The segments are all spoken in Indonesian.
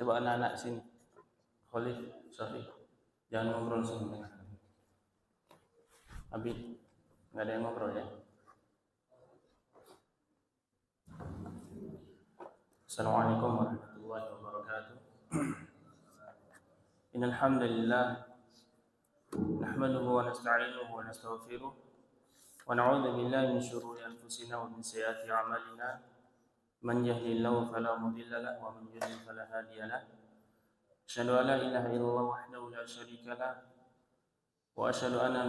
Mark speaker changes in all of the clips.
Speaker 1: Coba anak-anak sini. Khalid, Syafiq. Jangan ngobrol sini. Abi, nggak ada yang ngobrol ya. Assalamualaikum warahmatullahi wabarakatuh. Innal hamdalillah nahmaduhu wa nasta'inuhu wa nastaghfiruh wa na'udzu billahi min shururi anfusina wa min sayyiati a'malina. Man yahdihillahu fala mudilla lahu wa man yudlil fala hadiya lahu. Asyhadu an la ilaha illallah wahdahu la syarika lahu wa asyhadu anna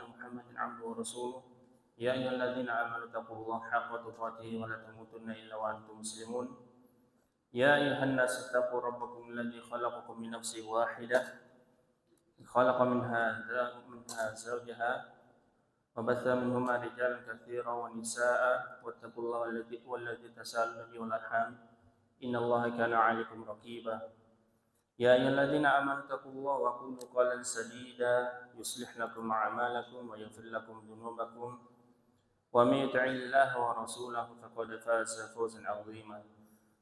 Speaker 1: Muhammadan 'abduhu wa rasuluh. Ya ayyuhalladzina amanu taqullaha haqqa tuqatih wa la tamutunna illa wa antum muslimun. Ya ayyuhan nas taqu rabbakum alladzi khalaqakum min nafsin wahidah khalaqa minha zawjaha wa batha minhuma rijalan katsiran wa nisaa'a wattaqullaha alladzi tasaaluna bihi wal arham innallaha kana 'alaykum raqiba. Ya ayyuhalladzina amanu taqullaha wa qulu qawlan sadida yuslih lakum a'malakum wa yaghfir lakum dhunubakum wa may yuti'illaha wa rasulahu faqad faza fawzan 'azima.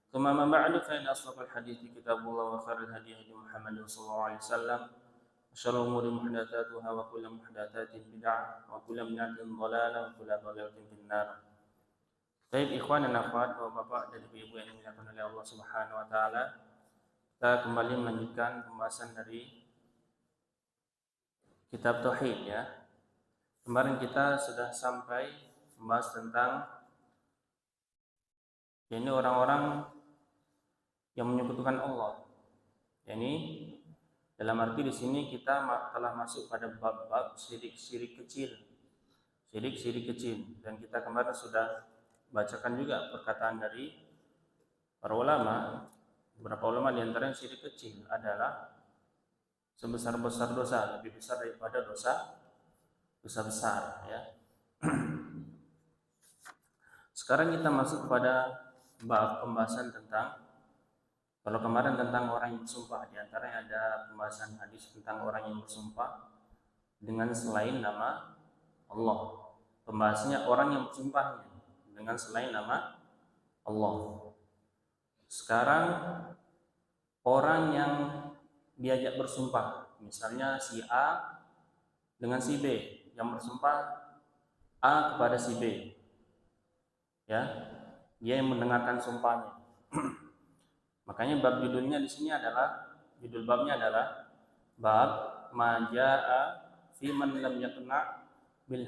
Speaker 1: Tsumma ma ba'du fa inna asdaqal hadithi kitabullah wa khairal hadi hadi Muhammadin sallallahu alaihi wasallam wa syarrul umuri muhdatsatuha wa kullu muhdatsatin bid'ah wa kullu bid'atin dhalalah wa kullu dhalalatin finnar. Baik ikhwan dan akhwat, Bapak dan Ibu yang dimuliakan oleh Allah Subhanahu wa taala, kita kembali melanjutkan pembahasan dari kitab tauhid ya. Kemarin kita sudah sampai membahas tentang ini orang-orang yang menyekutukan Allah. Yani dalam arti di sini kita telah masuk pada bab-bab syirik kecil. Syirik kecil, dan kita kemarin sudah bacakan juga perkataan dari para ulama. Beberapa ulama di antara yang syirik kecil adalah sebesar-besar dosa, lebih besar daripada dosa besar ya. Sekarang kita masuk pada bab pembahasan tentang, kalau kemarin tentang orang yang bersumpah, di antaranya ada pembahasan hadis tentang orang yang bersumpah dengan selain nama Allah. Pembahasannya orang yang bersumpahnya dengan selain nama Allah. Sekarang orang yang diajak bersumpah, misalnya si A dengan si B, yang bersumpah A kepada si B, ya, dia yang mendengarkan sumpahnya. Makanya bab judulnya di sini adalah, judul babnya adalah bab majaa fi man lam yaqna bil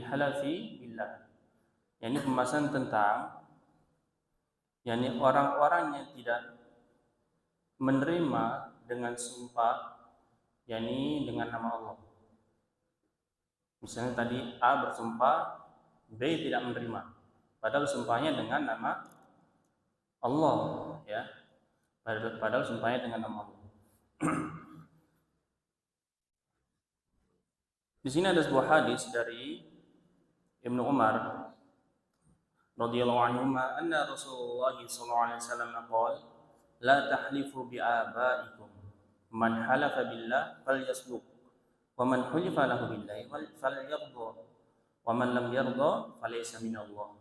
Speaker 1: halafi billah. Ini pembahasan tentang orang-orang yang tidak menerima dengan sumpah dengan nama Allah. Misalnya tadi A bersumpah, B tidak menerima, padahal sumpahnya dengan nama Allah ya. Padahal sumpahnya dengan nama Allah. Di sini ada sebuah hadis dari Ibnu Umar radhiyallahu anhu, anna Rasulullah sallallahu alaihi wasallam qala la tahlifu bi abaikum man halafa billah falyasduq wa man hulifa lahu billahi falyardha wa man lam yardha falaysa minallah.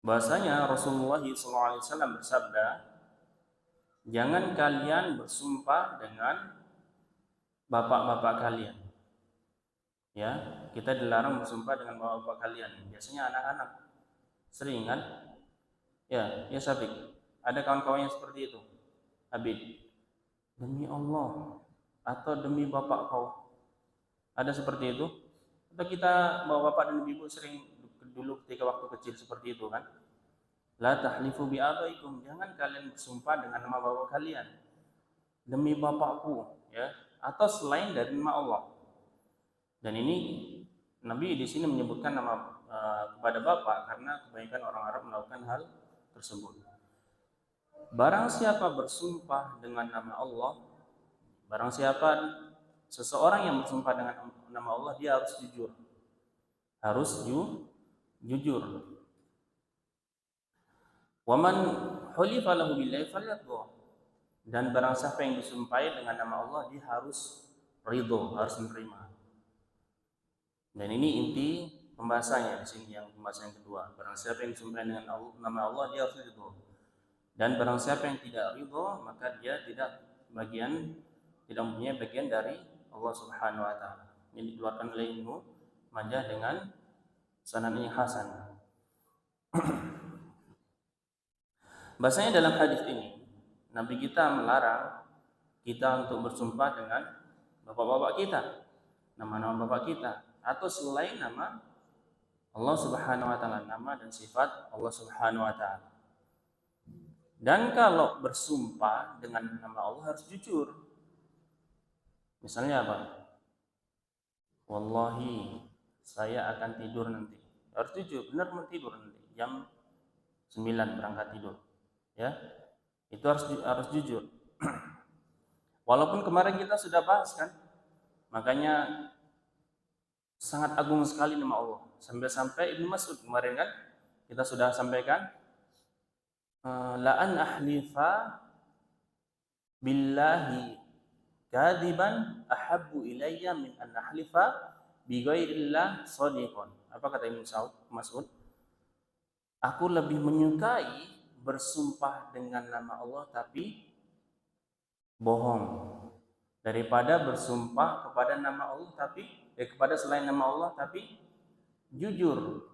Speaker 1: Bahasanya Rasulullah SAW bersabda, jangan kalian bersumpah dengan bapak-bapak kalian. Ya, kita dilarang bersumpah dengan bapak-bapak kalian. Biasanya anak-anak sering kan? Ya Syafiq. Ada kawan-kawan yang seperti itu. Abid, demi Allah atau demi bapak kau. Ada seperti itu? Atau kita bapak-bapak dan ibu sering dulu ketika waktu kecil seperti itu kan? La tahlifu bi abaikum, jangan kalian bersumpah dengan nama bapak kalian. Demi bapakku, ya, atau selain dari nama Allah. Dan ini Nabi di sini menyebutkan nama kepada bapak karena kebanyakan orang Arab melakukan hal tersebut. Barang siapa bersumpah dengan nama Allah, barang siapa seseorang yang bersumpah dengan nama Allah, dia harus jujur. Harus jujur. Waman hulifa lahu billahi falyardha. Dan barang siapa yang disumpahi dengan nama Allah, dia harus ridho, harus menerima. Dan ini inti pembahasannya di sini, yang pembahasan yang kedua. Barang siapa yang disumpahi dengan nama Allah, dia harus ridho. Dan barang siapa yang tidak ridho, maka dia tidak mempunyai bagian dari Allah Subhanahu wa taala. Ini dikeluarkan oleh Ibnu Majah dengan sanad yang hasan. Bahasanya dalam hadis ini Nabi kita melarang kita untuk bersumpah dengan bapak-bapak kita, nama-nama bapak kita, atau selain nama Allah Subhanahu wa taala, nama dan sifat Allah Subhanahu wa taala. Dan kalau bersumpah dengan nama Allah harus jujur. Misalnya apa? Wallahi saya akan tidur nanti. Harus jujur, benar mau tidur nanti. Jam 9 berangkat tidur. Ya. Itu harus jujur. Walaupun kemarin kita sudah bahas kan, makanya sangat agung sekali nama Allah. Sampai Ibnu Mas'ud kemarin kan kita sudah sampaikan, la an ahlifa billahi kadiban ahabbu ilayya min an ahlifa bi ghairillah shadiqan. Apa kata Ibnu Mas'ud? Aku lebih menyukai bersumpah dengan nama Allah tapi bohong daripada bersumpah kepada nama Allah tapi kepada selain nama Allah tapi jujur.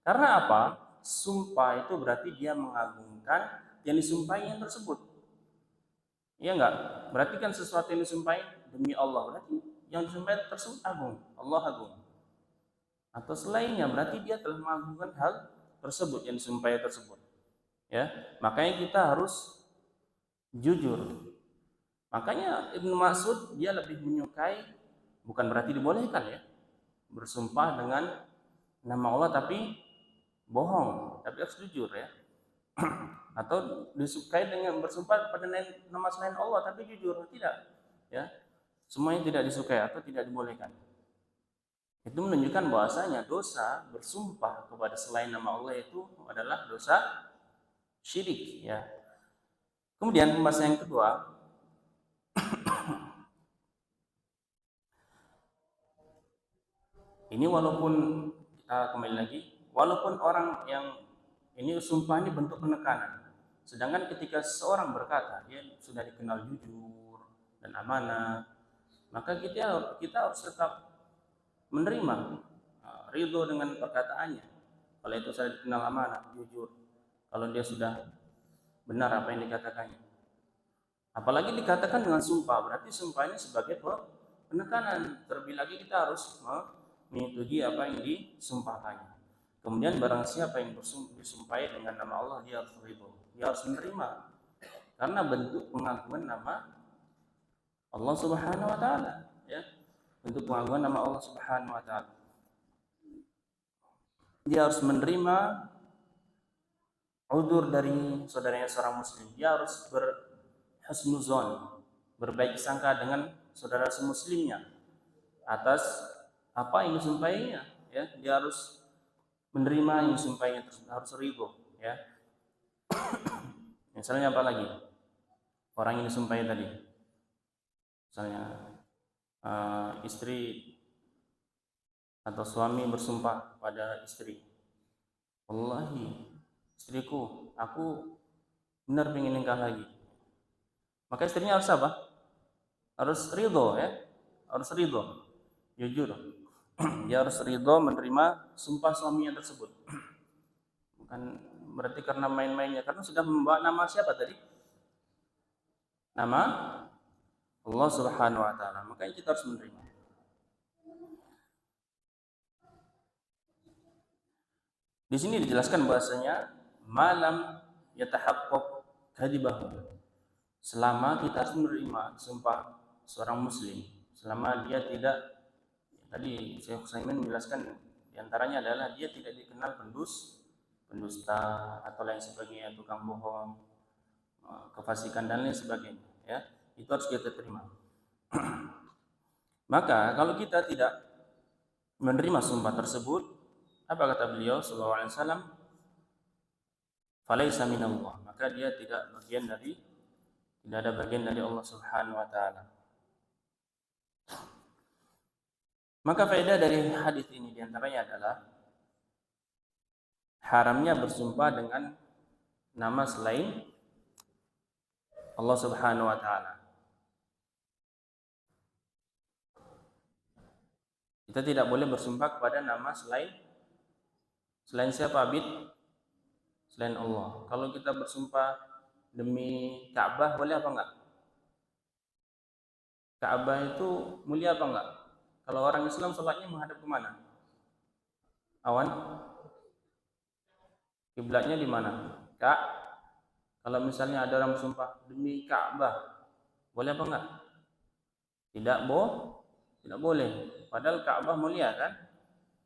Speaker 1: Karena apa? Sumpah itu berarti dia mengagungkan yang disumpahinya tersebut. Iya enggak? Berarti kan sesuatu yang disumpahi demi Allah, berarti yang disumpahi tersebut agung, Allah agung. Atau selainnya berarti dia telah mengagungkan hal tersebut yang disumpahi tersebut. Ya, makanya kita harus jujur. Makanya Ibnu Mas'ud dia lebih menyukai, bukan berarti dibolehkan ya, bersumpah dengan nama Allah tapi bohong, tapi harus jujur ya. Atau disukai dengan bersumpah pada nama selain Allah tapi jujur, tidak ya. Semuanya tidak disukai atau tidak dibolehkan. Itu menunjukkan bahwasanya dosa bersumpah kepada selain nama Allah itu adalah dosa syirik ya. Kemudian pembahasan yang kedua, ini walaupun kita kembali lagi, walaupun orang yang ini sumpah ini bentuk penekanan, sedangkan ketika seorang berkata dia sudah dikenal jujur dan amanah, maka kita harus tetap menerima ridho dengan perkataannya. Kalau itu sudah dikenal amanah, jujur, kalau dia sudah benar apa yang dikatakannya. Apalagi dikatakan dengan sumpah, berarti sumpahnya sebagai penekanan. Terlebih lagi kita harus menyetujui apa yang disumpahkannya. Kemudian barang siapa yang disumpahi dengan nama Allah, dia harus ridho, dia harus menerima, karena bentuk pengakuan nama Allah Subhanahu wa taala ya. Bentuk pengakuan nama Allah Subhanahu wa taala. Dia harus menerima udzur dari saudaranya seorang muslim. Dia harus berhusnuzon, berbaik sangka dengan saudara semuslimnya atas apa yang disumpahinya ya. Dia harus menerima yang disumpahinya, harus ridho ya. Misalnya apa lagi? Orang yang disumpahi tadi, misalnya istri atau suami bersumpah pada istri, wallahi istriku, aku benar pengen nikah lagi. Maka istrinya harus apa? Harus ridho ya, harus ridho, jujur. Dia harus ridho menerima sumpah suaminya tersebut. Bukan berarti karena main-mainnya, karena sudah membawa nama siapa tadi? Nama Allah Subhanahu wa taala. Makanya kita harus menerima. Di sini dijelaskan bahasanya malam yatahaqqaq kadibahu. Selama kita harus menerima sumpah seorang muslim, selama dia tidak, tadi Syekh Utsaimin menjelaskan diantaranya adalah dia tidak dikenal pendusta atau lain sebagainya, tukang bohong, kefasikan dan lain sebagainya ya. Itu harus kita terima. Maka kalau kita tidak menerima sumpah tersebut, apa kata beliau sallallahu alaihi wasallam? Falaisa minallah, maka dia tidak ada bagian dari Allah Subhanahu wa taala. Maka faedah dari hadis ini diantaranya adalah haramnya bersumpah dengan nama selain Allah Subhanahu wa taala. Kita tidak boleh bersumpah kepada nama selain siapa, Abid? Selain Allah. Kalau kita bersumpah demi Ka'bah boleh apa enggak? Ka'bah itu mulia apa enggak? Kalau orang Islam sholatnya menghadap ke mana? Awan? Kiblatnya di mana? Kalau misalnya ada orang bersumpah demi Ka'bah, boleh apa enggak? Tidak boleh. Padahal Ka'bah mulia kan?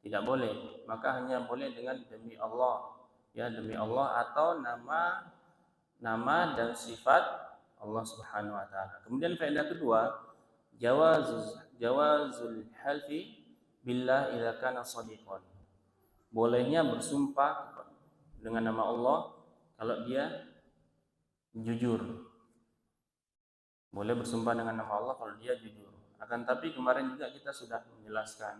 Speaker 1: Tidak boleh. Maka hanya boleh dengan demi Allah. Ya, demi Allah atau nama dan sifat Allah Subhanahu wa taala. Kemudian faedah kedua, jawazul halfi billah idza kana shadiqan. Bolehnya bersumpah dengan nama Allah kalau dia jujur. Boleh bersumpah dengan nama Allah kalau dia jujur. Akan tapi kemarin juga kita sudah menjelaskan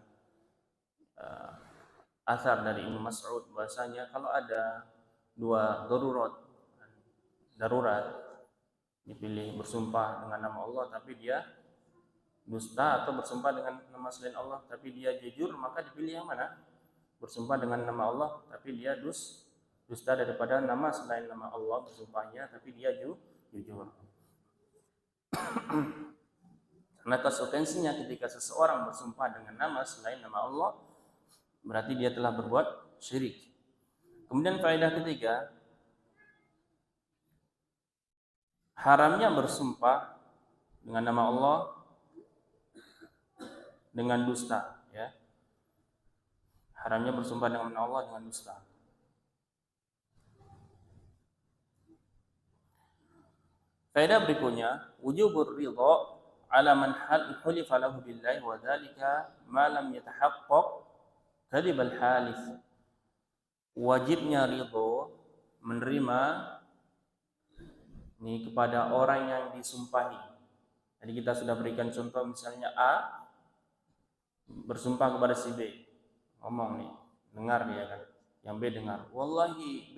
Speaker 1: asar dari Ibnu Mas'ud bahasanya kalau ada dua darurat dipilih bersumpah dengan nama Allah tapi dia dusta atau bersumpah dengan nama selain Allah tapi dia jujur, maka dipilih yang mana? Bersumpah dengan nama Allah tapi dia dusta daripada nama selain nama Allah bersumpahnya tapi dia jujur. Karena konsekuensinya ketika seseorang bersumpah dengan nama selain nama Allah berarti dia telah berbuat syirik. Kemudian faedah ketiga, haramnya bersumpah dengan nama Allah dengan dusta, ya. Haramnya bersumpah dengan nama Allah dengan dusta. Faedah berikutnya, wujubur ridha ala man hulifa lahu billahi wa dzalika ma lam yatahaqqaq kadhibal halif. Wajibnya ridha menerima ini kepada orang yang disumpahi. Jadi kita sudah berikan contoh misalnya A bersumpah kepada si B. Ngomong nih, dengar dia kan. Yang B dengar, wallahi B,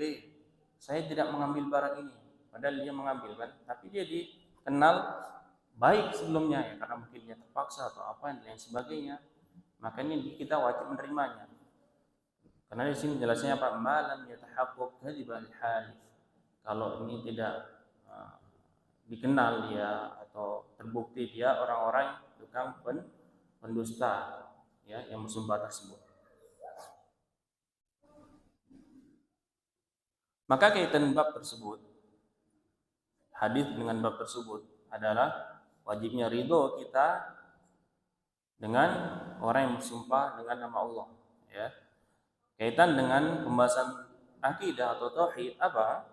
Speaker 1: saya tidak mengambil barang ini. Padahal dia mengambil kan, tapi dia dikenal baik sebelumnya ya karena mungkin dia terpaksa atau apa dan lain sebagainya. Makanya kita wajib menerimanya. Karena di sini jelasnya apa? Malam yatahaqqaq kadzibal halif. Kalau ini tidak dikenal dia atau terbukti dia orang-orang tukang pendusta ya yang bersumpah tersebut. Maka kaitan bab tersebut, hadis dengan bab tersebut adalah wajibnya ridho kita dengan orang yang bersumpah dengan nama Allah, ya. Kaitan dengan pembahasan akidah atau tauhid apa?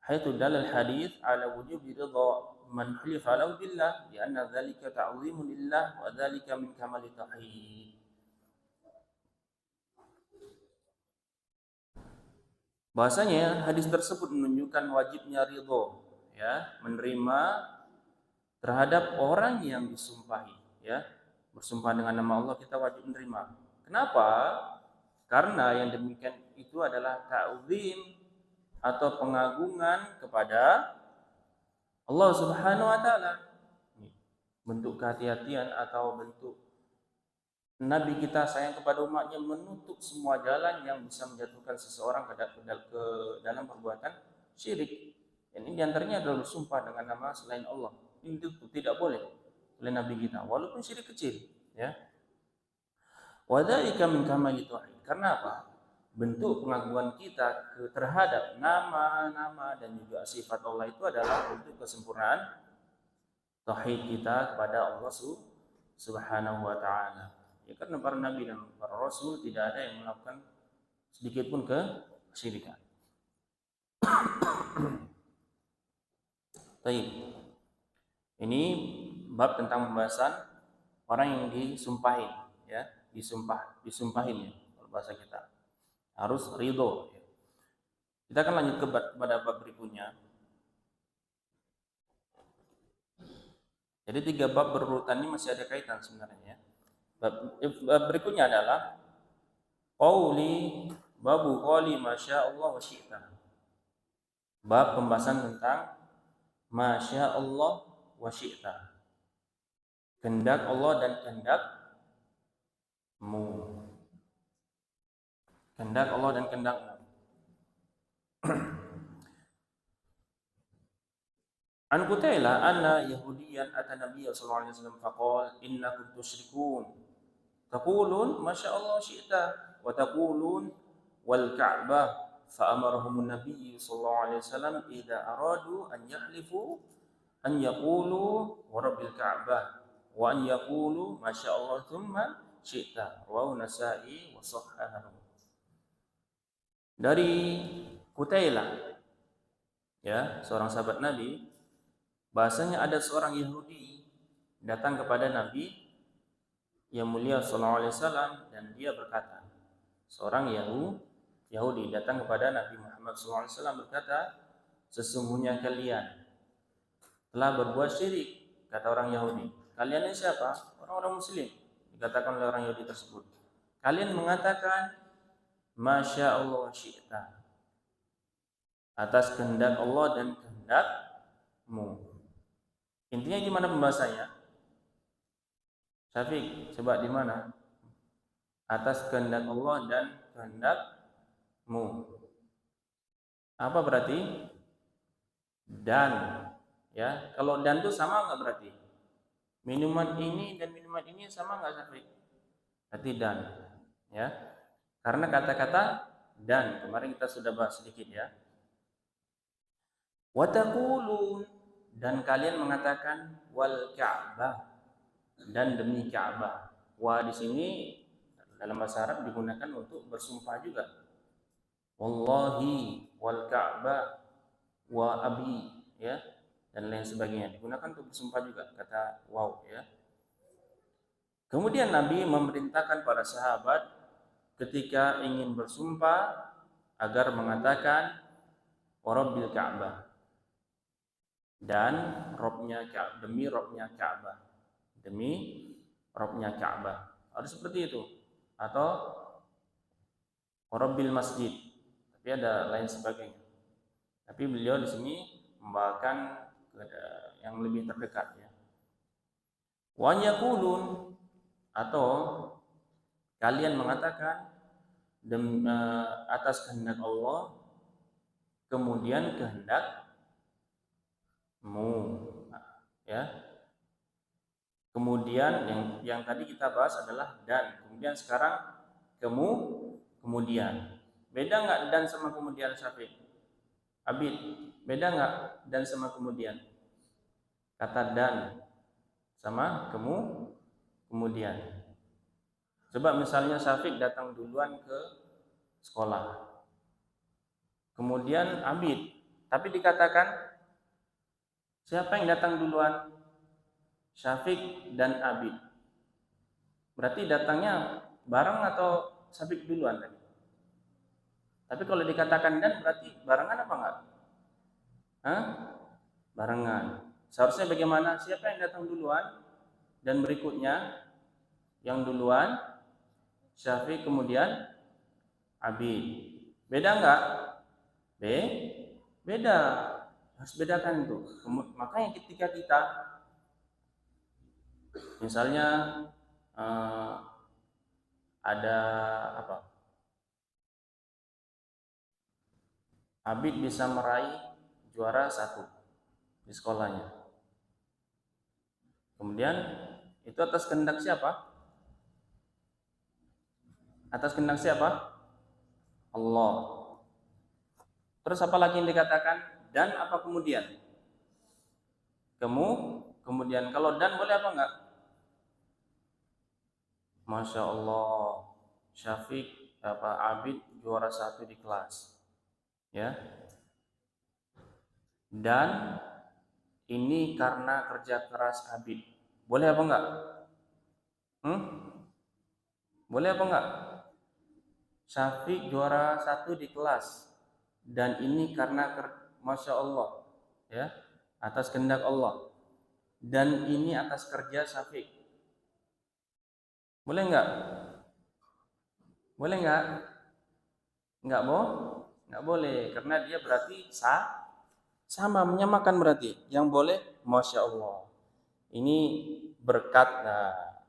Speaker 1: Haitsu dalal hadis ala wujubi ridha man halifa lahu billah li anna dzalika ta'zimun lillah wa dzalika min kamali tauhid. Bahasanya hadis tersebut menunjukkan wajibnya ridho, ya, menerima terhadap orang yang disumpahi, ya. Bersumpah dengan nama Allah kita wajib menerima. Kenapa? Karena yang demikian itu adalah ta'zim atau pengagungan kepada Allah Subhanahu wa taala. Bentuk kehati-hatian atau bentuk Nabi kita sayang kepada umatnya menutup semua jalan yang bisa menjatuhkan seseorang ke dalam perbuatan syirik. Ini diantaranya adalah bersumpah dengan nama selain Allah. Ini tidak boleh oleh Nabi kita, walaupun syirik kecil. Ya. Wadzalika min kamali tauhid. Karena apa? Bentuk pengagungan kita terhadap nama-nama dan juga sifat Allah itu adalah bentuk kesempurnaan tauhid kita kepada Allah Subhanahu wa taala. Ya karena para nabi dan para rasul tidak ada yang melakukan sedikit pun kesyirikan. Baik. Ini bab tentang pembahasan orang yang disumpahin, ya, disumpahin ya, kalau bahasa kita. Harus ridho. Ya. Kita akan lanjut kepada bab berikutnya. Jadi 3 bab berurutan ini masih ada kaitan sebenarnya. Bab berikutnya adalah babu qawli masya Allah wa syi'ta. Bab pembahasan tentang masya Allah wa syi'ta. Kehendak Allah dan kehendakmu. Kehendak Allah dan kehendakmu. An Qutailah anna Yahudiyan ata Nabiy sallallahu alaihi wasallam faqala innakum tusyrikun taqulun masya Allah syi'ta wa taqulun wal Ka'bah fa amarahum an-nabiy sallallahu alaihi wasallam idza aradu an yahlifu an yaqulu wa rabbil Ka'bah wa an yaqulu masya Allah thumma syi'ta rawahu Nasa'i wa sahhahahu. Dari Qutailah, ya, seorang sahabat Nabi, bahasanya ada seorang Yahudi datang kepada Nabi yang mulia sallallahu alaihi wasallam dan dia berkata, seorang Yahudi datang kepada Nabi Muhammad sallallahu alaihi wasallam berkata, sesungguhnya kalian telah berbuat syirik. Kata orang Yahudi, kalian ini siapa? Orang-orang muslim. Dikatakan oleh orang Yahudi tersebut, kalian mengatakan masya Allah syi'ta, atas kehendak Allah dan kehendakmu. Intinya gimana pembahasannya? Syafiq, coba di mana? Atas kehendak Allah dan kehendakmu. Apa berarti? Dan, ya. Kalau dan itu sama nggak berarti? Minuman ini dan minuman ini sama nggak, Syafiq? Berarti dan, ya. Karena kata-kata dan kemarin kita sudah bahas sedikit, ya. Wa taqulun, dan kalian mengatakan wal Ka'bah, dan demi Ka'bah. Wa di sini dalam bahasa Arab digunakan untuk bersumpah juga. Wallahi wal Ka'bah wa abi, ya, dan lain sebagainya digunakan untuk bersumpah juga, kata wow, ya. Kemudian Nabi memerintahkan para sahabat ketika ingin bersumpah agar mengatakan Rabbil Ka'bah, dan demi Robnya Ka'bah, demi Robnya Ka'bah, harus seperti itu, atau Rabbil Masjid, tapi ada lain sebagainya. Tapi beliau di sini membawakan yang lebih terdekat, ya. Wa yaqulun, atau kalian mengatakan atas kehendak Allah kemudian kehendakmu, ya. Kemudian yang tadi kita bahas adalah dan, kemudian sekarang kemudian. Beda nggak dan sama kemudian, Syafiq? Abid, beda nggak dan sama kemudian? Kata dan sama kemudian. Coba misalnya Syafiq datang duluan ke sekolah, kemudian Abid, tapi dikatakan siapa yang datang duluan? Syafiq dan Abid. Berarti datangnya bareng atau Syafiq duluan tadi? Tapi kalau dikatakan dan berarti barengan apa enggak? Barengan. Seharusnya bagaimana? Siapa yang datang duluan? Dan berikutnya yang duluan Syafiq kemudian Abid. Beda enggak? Beda. Harus bedakan itu. Makanya ketika kita misalnya ada apa? Abid bisa meraih juara 1 di sekolahnya. Kemudian itu atas kehendak siapa? Atas kehendak siapa? Allah. Terus apa lagi yang dikatakan? Dan apa kemudian? Kemudian. Kalau dan boleh apa enggak? Masya Allah, Syafiq Abid juara 1 di kelas, ya. Dan ini karena kerja keras Abid. Boleh apa enggak? Boleh apa enggak? Syafiq juara 1 di kelas, dan ini karena Masya Allah, ya, atas kehendak Allah, dan ini atas kerja Syafiq. Boleh enggak? Boleh enggak? Enggak boleh, karena dia berarti Sama, menyamakan berarti. Yang boleh, Masya Allah. Ini berkat,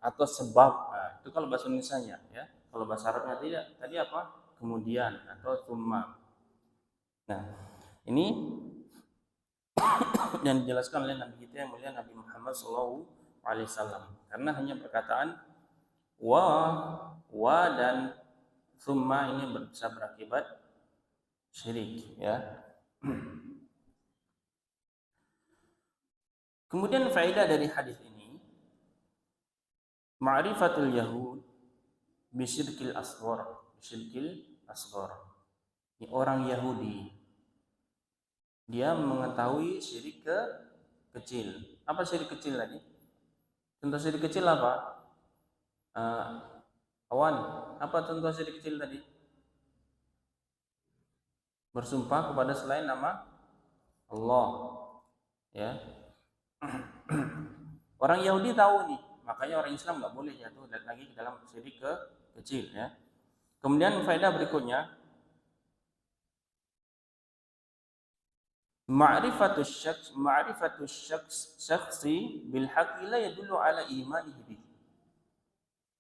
Speaker 1: atau sebab. Nah, itu kalau bahasa Indonesianya, ya. Kalau bahasa Arabnya tidak. Tadi apa? Kemudian atau summa. Nah, ini yang dijelaskan oleh Nabi kita yang mulia Nabi Muhammad SAW. Karena hanya perkataan wa dan summa ini bisa berakibat syirik, ya. Kemudian faedah dari hadis ini, ma'rifatul yahud bisyirkil asghar. Ini orang Yahudi, dia mengetahui syirik kecil. Apa syirik kecil tadi? Contoh syirik kecil apa? Awan, apa contoh syirik kecil tadi? Bersumpah kepada selain nama Allah, ya. Orang Yahudi tahu nih, makanya orang Islam nggak boleh jatuh lagi ke dalam syirik kecil, ya. Kemudian faedah berikutnya, ma'rifatus syakhsi bil haqqi la yadullu ala imanihi bihi.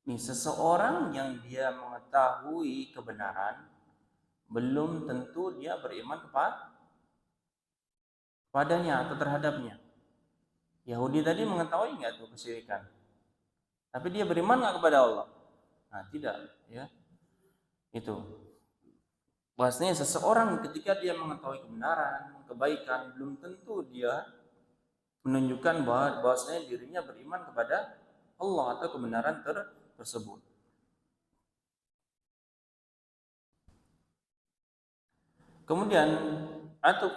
Speaker 1: Nih, seseorang yang dia mengetahui kebenaran belum tentu dia beriman kepadanya atau terhadapnya. Yahudi tadi mengetahui nggak tuh kesyirikan, tapi dia beriman nggak kepada Allah? Nah, tidak, ya. Itu bahasanya seseorang ketika dia mengetahui kebenaran, kebaikan, belum tentu dia menunjukkan bahwasanya dirinya beriman kepada Allah atau kebenaran tersebut. Kemudian atau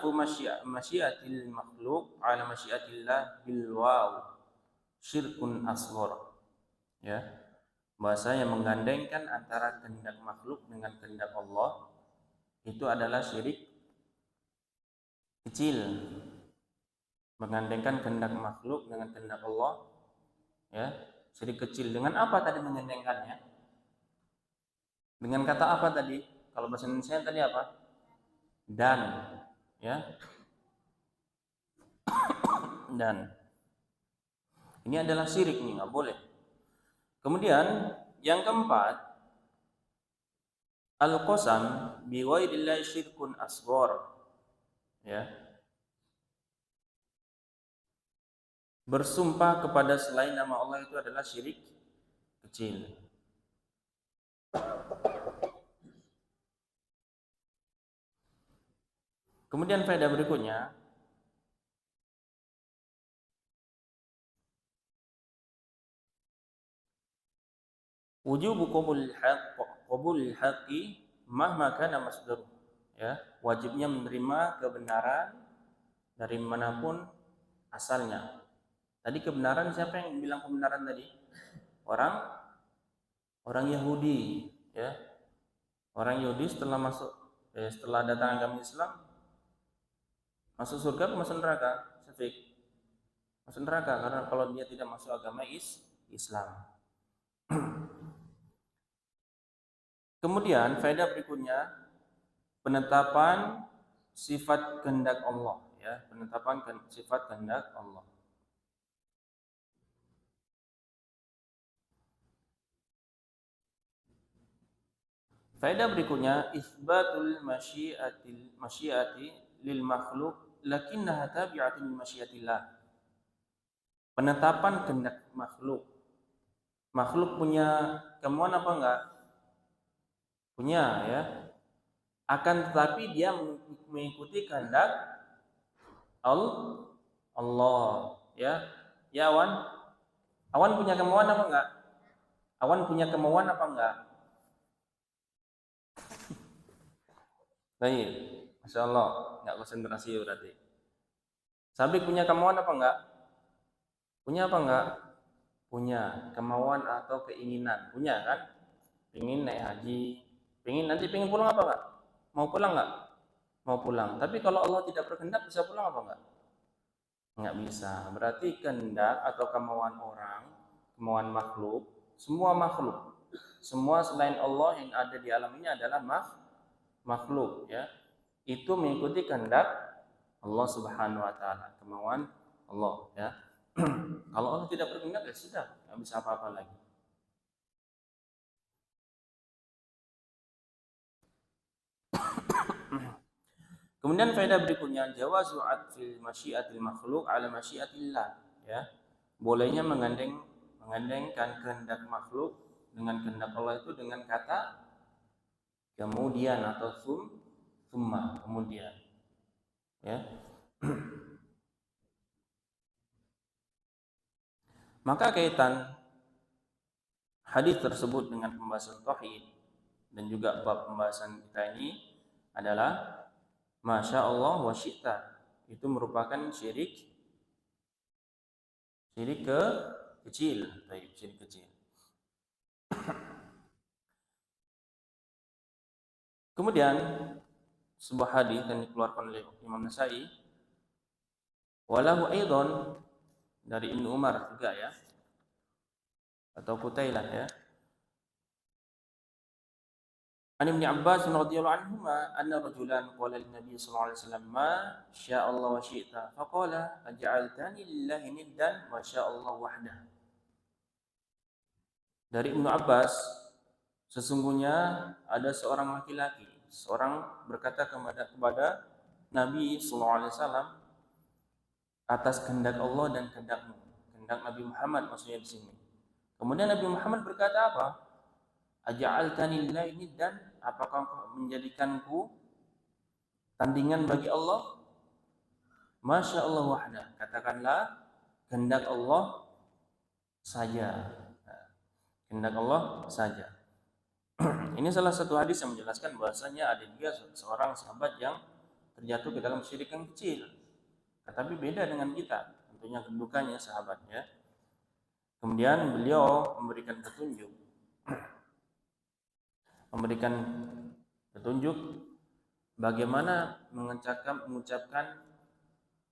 Speaker 1: masyiatil makhluk ala masyiatillah bil waw syirkun asghar, ya. Bahasa yang menggandengkan antara kehendak makhluk dengan kehendak Allah itu adalah syirik kecil. Menggandengkan kehendak makhluk dengan kehendak Allah, ya, syirik kecil. Dengan apa tadi menggandengkannya? Dengan kata apa tadi? Kalau bahasa Indonesia tadi apa? Dan, ya. Dan ini adalah syirik nih, nggak boleh. Kemudian yang keempat, al-qasam bi ghairillahi syirkun asghar, ya. Bersumpah kepada selain nama Allah itu adalah syirik kecil. Kemudian faedah berikutnya, wujubu qabul haqqi mahma kana masdaruh, ya. Wajibnya menerima kebenaran dari manapun asalnya. Tadi kebenaran, siapa yang bilang kebenaran tadi? Orang Yahudi, ya. Orang Yahudi setelah datang agama Islam, masuk surga atau masuk neraka? Syafiq. Masuk neraka, karena kalau dia tidak masuk agama Islam. Kemudian faedah berikutnya, penetapan sifat kehendak Allah, ya. Penetapan sifat kehendak Allah. Faedah berikutnya, isbatul masyiati lil makhluk lakinnaha tabi'atun li masyiatillah. Penetapan kehendak makhluk. Makhluk punya kemauan apa enggak? Punya, ya. Akan tetapi dia mengikuti kehendak Allah, ya. Ya, Awan. Awan punya kemauan apa enggak? Awan punya kemauan apa enggak? Baik, Masya Allah, enggak konsentrasi berarti. Sabik punya kemauan apa enggak? Punya apa enggak? Punya kemauan atau keinginan. Punya kan? Pengen naik haji, pengen pulang apa enggak? Mau pulang enggak? Mau pulang. Tapi kalau Allah tidak berkehendak, bisa pulang apa enggak? Enggak bisa. Berarti kehendak atau kemauan orang, kemauan makhluk, semua selain Allah yang ada di alam ini adalah makhluk, ya. Itu mengikuti kehendak Allah Subhanahu wa taala, kemauan Allah ya. Kalau Allah tidak berkehendak ya sudah, nggak bisa apa-apa lagi. Kemudian faedah berikutnya jawazu atfil masyiatil makhluk ala masyiatillah ya. Bolehnya mengandengkan kehendak makhluk dengan kehendak Allah itu dengan kata kemudian atau summa kemudian ya. Maka kaitan hadis tersebut dengan pembahasan tauhid dan juga bab pembahasan kita ini adalah Masya Allah wa syi'ta, itu merupakan syirik kecil. Kemudian sebuah hadis yang dikeluarkan oleh Imam Nasai, walahu aidan, dari Ibnu Umar juga ya, atau Qutailah ya. An Ibnu Abbas radhiyallahu anhuma anna rajulan qala lin Nabi sallallahu alaihi wasallam ma syaa Allah wa syi'ta faqala aj'altani lillahi niddan wa syaa Allah wahdah. Dari Ibnu Abbas, sesungguhnya ada seorang laki-laki, seorang berkata kepada Nabi sallallahu alaihi wasallam atas kehendak Allah dan kehendakmu, kehendak Nabi Muhammad maksudnya di sini. Kemudian Nabi Muhammad berkata apa? Aja'altani lillahi niddan, apakah engkau menjadikanku tandingan bagi Allah? Masya Allah wahda, katakanlah kehendak Allah saja. Kehendak Allah saja. Ini salah satu hadis yang menjelaskan bahasanya ada juga seorang sahabat yang terjatuh ke dalam syirik yang kecil. Tetapi beda dengan kita, tentunya kedudukannya sahabatnya. Kemudian beliau memberikan petunjuk bagaimana mengucapkan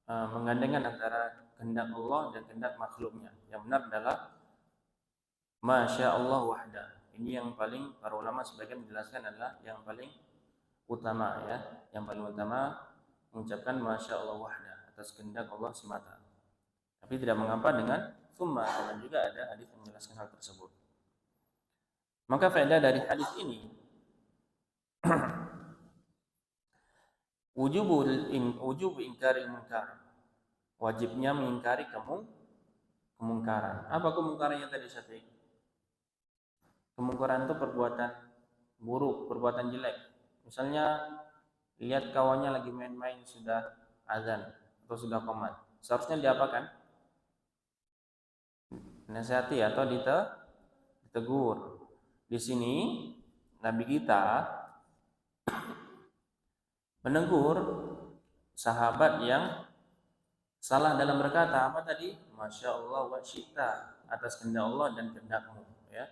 Speaker 1: menggandengkan antara kehendak Allah dan kehendak makhluknya. Yang benar adalah Masya Allah wahda. Ini yang paling, para ulama sebagian menjelaskan adalah yang paling utama ya. Yang paling utama mengucapkan Masya Allah wahda atas kehendak Allah semata. Tapi tidak mengapa dengan summa, karena juga ada hadis yang menjelaskan hal tersebut. Maka faedah dari hadis ini wujub ingkaril munkar, wajibnya mengingkari kemungkaran. Apa kemungkarannya tadi Syafiq? Kemungkaran itu perbuatan buruk, perbuatan jelek. Misalnya lihat kawannya lagi main-main sudah azan atau sudah qomat, seharusnya diapakan? Nasihati atau ditegur. Di sini Nabi kita menegur sahabat yang salah dalam berkata apa tadi? Masya Allah wa syi'ta, atas kehendak Allah dan kehendakmu ya.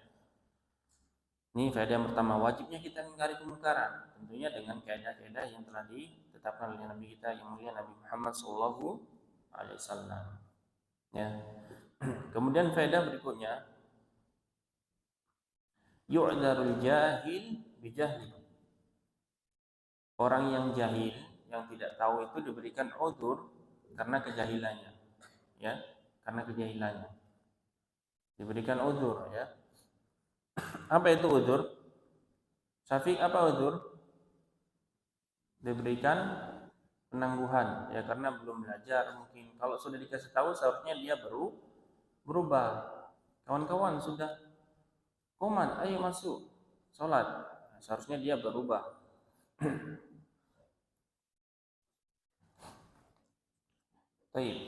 Speaker 1: Ini faedah yang pertama, wajibnya kita mengingkari kemungkaran, tentunya dengan kaidah-kaidah yang telah ditetapkan oleh Nabi kita yang mulia Nabi Muhammad sallallahu alaihi wasallam ya. Kemudian faedah berikutnya, yu'dzarul jahil bijahli. Orang yang jahil, yang tidak tahu itu diberikan udzur karena kejahilannya. Ya, karena kejahilannya. Diberikan udzur ya. Apa itu udzur? Syafiq, apa udzur? Diberikan penangguhan ya, karena belum belajar mungkin. Kalau sudah dikasih tahu seharusnya dia berubah. Kawan-kawan sudah qomat, ayo masuk sholat. Seharusnya dia berubah. Baik.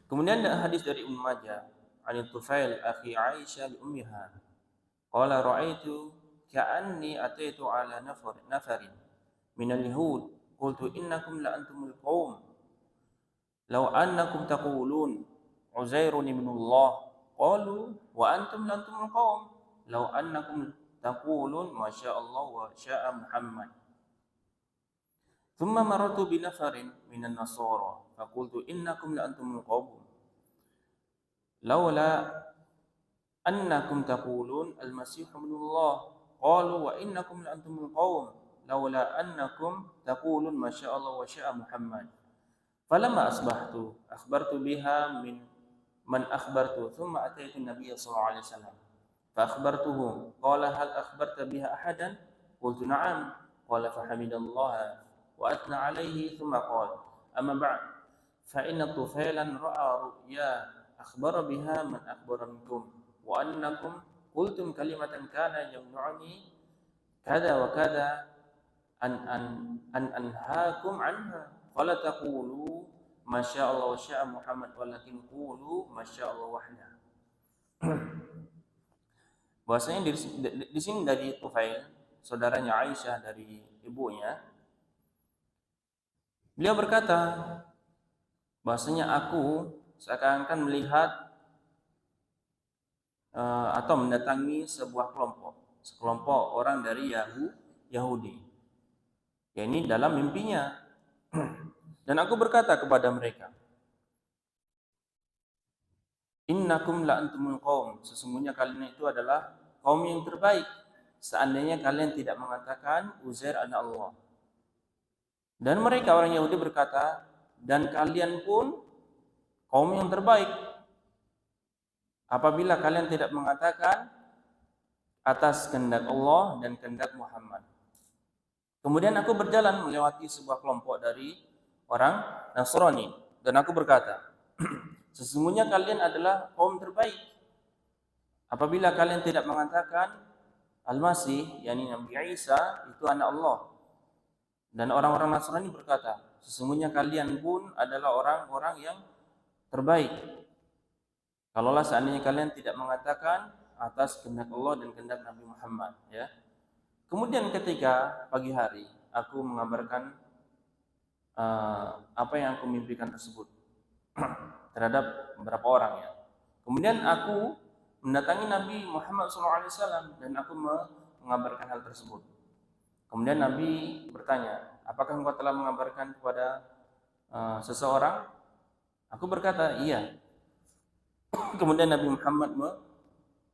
Speaker 1: Kemudian ada hadis dari Ibnu Majah, An Tufail akhi Aisyah li ummiha. Qala ra'aitu ka'anni ataitu ala nafarin min al-yahud qultu innakum la antumul qaum law annakum taqulun Uzairun ibnullah qalu wa antum la antumul qaum law annakum taqulun ma syaa Allah wa syaa Muhammad. Thumma maratu bi nafarin minan nasara faqultu innakum la antumul qaum laula annakum taqulun al-masih ibnullah. Qalu wa innakum la antumul qaum laula annakum taqulun ma syaa Allah wa syaa Muhammad. Falamma asbahtu akhbartu biha min man akhbartu thumma ataitu an-nabiy sallallahu alaihi wasallam fa akhbartuhu qala hal akhbarta biha ahadan qultu na'am qala fa hamidallaha wa athna alaihi thumma qala amma ba'd fa inna tufailan ra'a ru'ya akhbara biha man akhbara minkum wa annakum qultum kalimatan kana yamna'uni kada wa kada an anhaakum anha fala taqulu masya Allah wa syaa Muhammad walakin qulu masya Allah wahda. Bahwasanya di sini dari Tufail, saudaranya Aisyah dari ibunya, beliau berkata bahwasanya aku seakan-akan melihat atau mendatangi sekelompok orang dari Yahudi. Ya, ini dalam mimpinya. Dan aku berkata kepada mereka, innakum la antumul qaum, sesungguhnya kalian itu adalah kaum yang terbaik seandainya kalian tidak mengatakan Uzair anak Allah. Dan mereka orang Yahudi berkata, dan kalian pun kaum yang terbaik apabila kalian tidak mengatakan atas kehendak Allah dan kehendak Muhammad. Kemudian aku berjalan melewati sebuah kelompok dari orang Nasrani dan aku berkata, sesungguhnya kalian adalah kaum terbaik apabila kalian tidak mengatakan Al-Masih, yakni Nabi Isa itu anak Allah. Dan orang-orang Nasrani berkata, sesungguhnya kalian pun adalah orang-orang yang terbaik kalaulah seandainya kalian tidak mengatakan atas kehendak Allah dan kehendak Nabi Muhammad, ya. Kemudian ketika pagi hari aku mengabarkan apa yang aku mimpikan tersebut terhadap beberapa orang, ya. Kemudian aku mendatangi Nabi Muhammad SAW dan aku mengabarkan hal tersebut. Kemudian Nabi bertanya, apakah engkau telah mengabarkan kepada seseorang? Aku berkata, iya. Kemudian Nabi Muhammad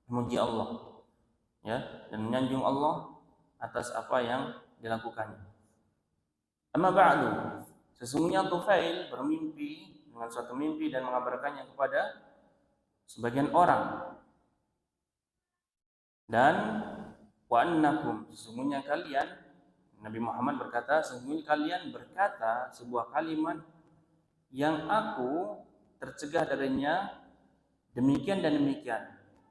Speaker 1: memuji Allah, ya, dan menyanjung Allah atas apa yang dilakukannya. Amma ba'du, sesungguhnya Tufail bermimpi dengan suatu mimpi dan mengabarkannya kepada sebagian orang. Dan wa annakum, sesungguhnya kalian, Nabi Muhammad berkata, sesungguhnya kalian berkata sebuah kalimat yang aku tercegah darinya demikian dan demikian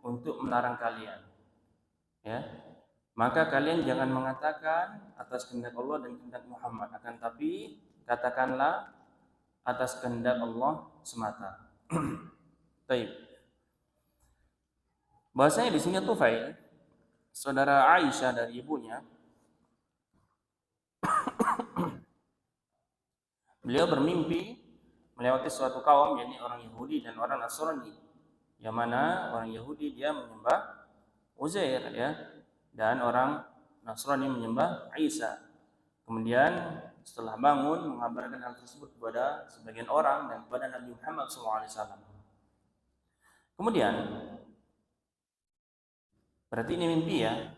Speaker 1: untuk melarang kalian, ya. Maka kalian jangan mengatakan atas kehendak Allah dan kehendak Muhammad, akan tapi katakanlah atas kehendak Allah semata. Baik. Bahasanya di sini Tufail, saudara Aisyah dari ibunya, beliau bermimpi melewati suatu kaum, yakni orang Yahudi dan orang Nasrani, yang mana orang Yahudi dia menyembah Uzair, ya, dan orang Nasrani menyembah Isa. Kemudian setelah bangun mengabarkan hal tersebut kepada sebagian orang dan kepada Nabi Muhammad SAW. Kemudian berarti ini mimpi, ya.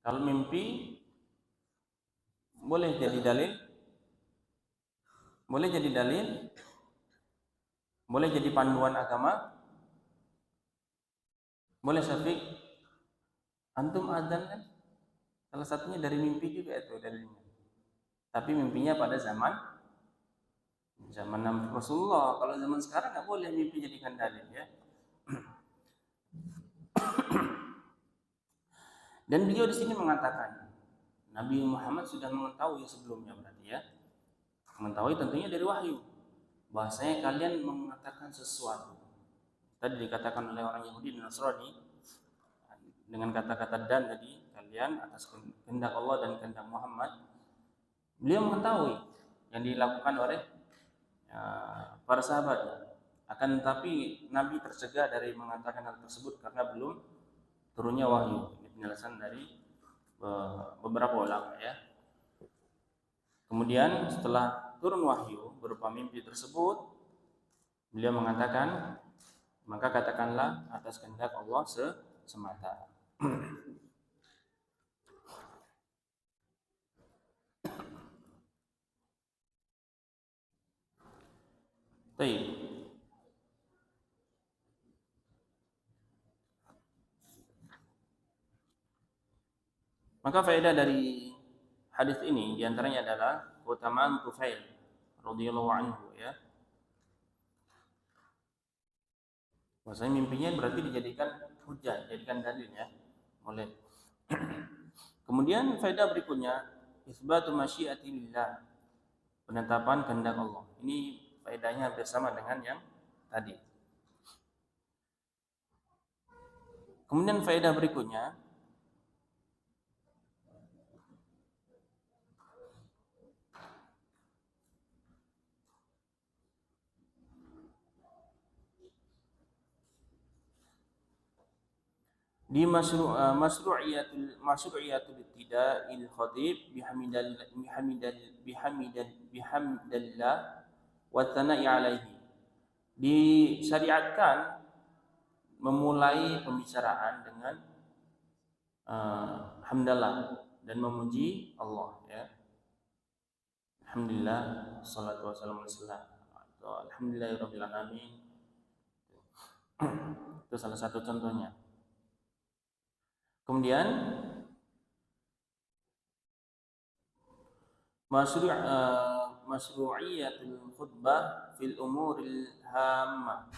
Speaker 1: Kalau mimpi boleh jadi dalil, boleh jadi panduan agama. Boleh, Syafiq? Antum adzan kan? Salah satunya dari mimpi juga itu dalilnya. Tapi mimpinya pada zaman Nabi Rasulullah. Kalau zaman sekarang nggak boleh mimpi jadikan dalil, ya. Dan beliau di sini mengatakan, Nabi Muhammad sudah mengetahui sebelumnya, berarti, ya. Mengetahui tentunya dari wahyu. Bahasanya kalian mengatakan sesuatu. Tadi dikatakan oleh orang Yahudi dan Nasrani dengan kata-kata dan tadi, kalian atas kehendak Allah dan kehendak Muhammad. Beliau mengetahui yang dilakukan oleh para sahabat. Akan tetapi Nabi tercegah dari mengatakan hal tersebut karena belum turunnya wahyu. Ini penjelasan dari beberapa ulama, ya. Kemudian setelah turun wahyu berupa mimpi tersebut, beliau mengatakan, maka katakanlah atas kehendak Allah semata. Baik. Maka faedah dari hadis ini diantaranya adalah keutamaan Tufail radhiyallahu anhu ya. Bahwasanya mimpinya berarti dijadikan hujah, dijadikan dalil ya. Oleh. Kemudian faedah berikutnya isbatu masyiati lillah. Penetapan kehendak Allah. Ini faedahnya hampir sama dengan yang tadi. Kemudian faedah berikutnya di masyru'iyatul ibtida'il khatib bihamdillah wa tsana'i alaihi. Disyariatkan memulai pembicaraan dengan hamdalah dan memuji Allah ya. Alhamdulillah salatu wassalamu ala alhamdulillahirabbil alamin. Itu salah satu contohnya. Kemudian masyru'iyatul khutbah fil umuril hammah.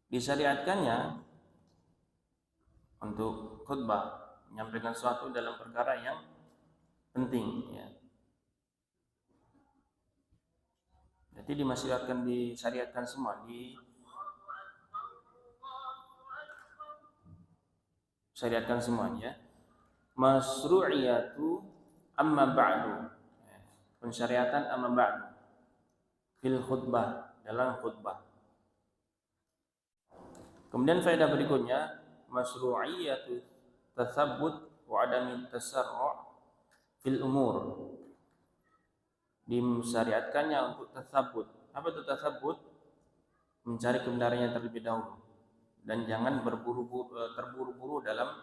Speaker 1: Disyariatkannya untuk khutbah, menyampaikan sesuatu dalam perkara yang penting ya. Jadi disyariatkan semua syariatkan semuanya. Masyru'iyatu amma ba'du. Pensyariatan amma ba'du fil khutbah, dalam khutbah. Kemudian faedah berikutnya masyru'iyatu tatsabbut wa adami tasarru' fil umur. Disyariatkannya untuk tatsabbut. Apa itu tatsabbut? Mencari kebenarannya terlebih dahulu dan jangan terburu-buru dalam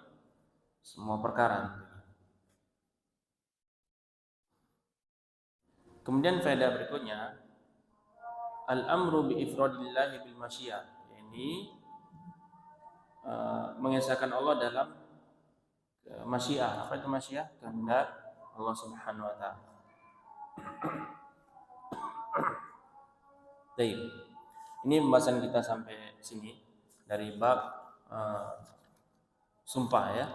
Speaker 1: semua perkara. Kemudian faedah berikutnya al-amru bi ifradillahi bil masyiah. Ini mengesahkan Allah dalam masyiah. Apa itu masyiah? Kehendak Allah Subhanahu wa taala. Baik. Ini pembahasan kita sampai sini dari bab sumpah ya.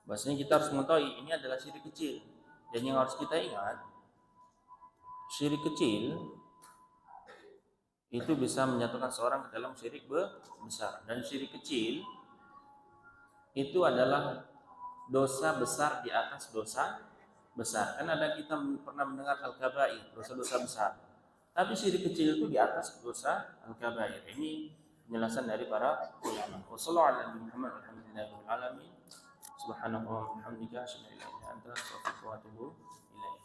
Speaker 1: Bahasanya kita harus mengetahui ini adalah syirik kecil. Dan yang harus kita ingat, syirik kecil itu bisa menjatuhkan seorang ke dalam syirik besar. Dan syirik kecil itu adalah dosa besar di atas dosa besar. Kan ada kita pernah mendengar al-kabair, dosa-dosa besar. Tapi syirik kecil itu di atas dosa al-kabair. Ini penjelasan dari para ulama. Wassallallahu alaihi subhanahu wa bihamdika asyhadu an la ilaha illa anta astaghfiruka wa atubu ilaik.